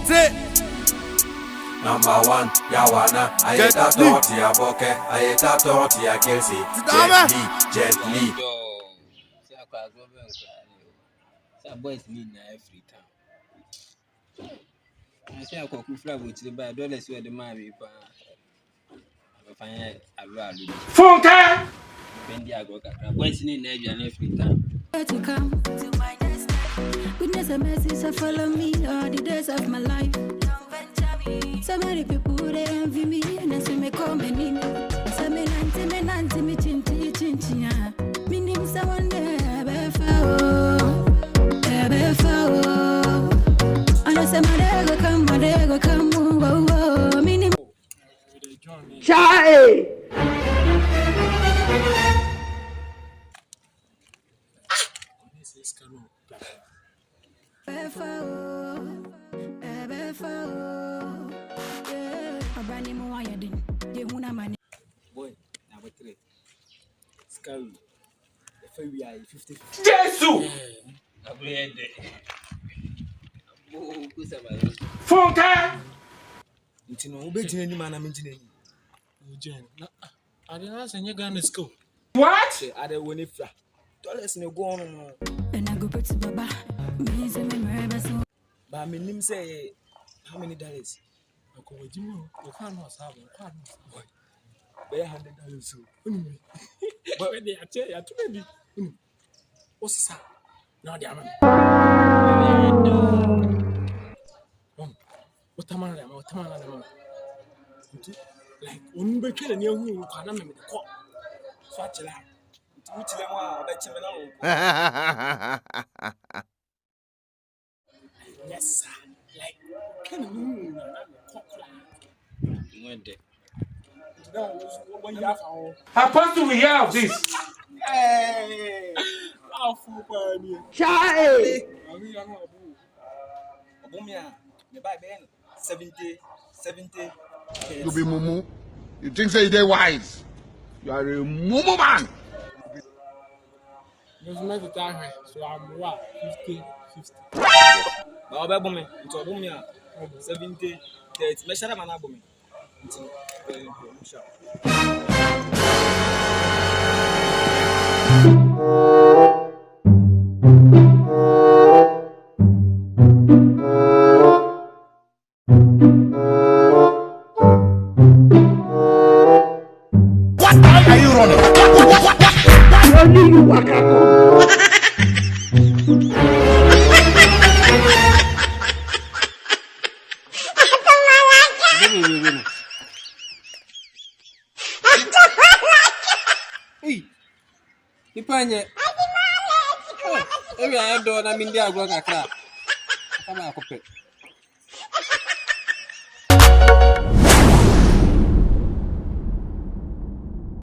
Say. Number one, Yawana, I hate that torty a boke, I hate that torty a Kelsey. Gently. Some boys need every time. I say I could fly with the bad dollars where the man be. I find a value. Funke! Bendia go boys need every time. To come to my destiny. Goodness and mercy shall follow me all the days of my life. So many people they envy me and they say me come and me. So me nanti me chinchi ya. Me nim sa one day be fao. And I say my day go come oh. Me nim. Chai! Boy, number 3. Scary. The we are 50. Jesus! Funke! It's no betting any man. I'm engineering. I didn't say you're gonna school. What? I don't want it. Dollars no go on. And I go back to Baba. Me say me remember so. But my name say how many dollars? I go with you. You can't have boy. $100 so. But when they are too many. What's that? No, they are. What am I? Like, when we kill a new who can't remember the call. Swatch it out. Which them are bet you Yes, sir. Like, can you Apostle, we hear of this. Hey! How funny. Chai! Obumia, the buy ben 70. You be mumu. You think say they wise? You are a mumu man. There's not a time, so I'm 50. But Obumia, it's Obumia 70. It's measure man Obumia. What are you running? What only you walk out? Ipanye. Every Addo na mindi agro kakra. Kama akope.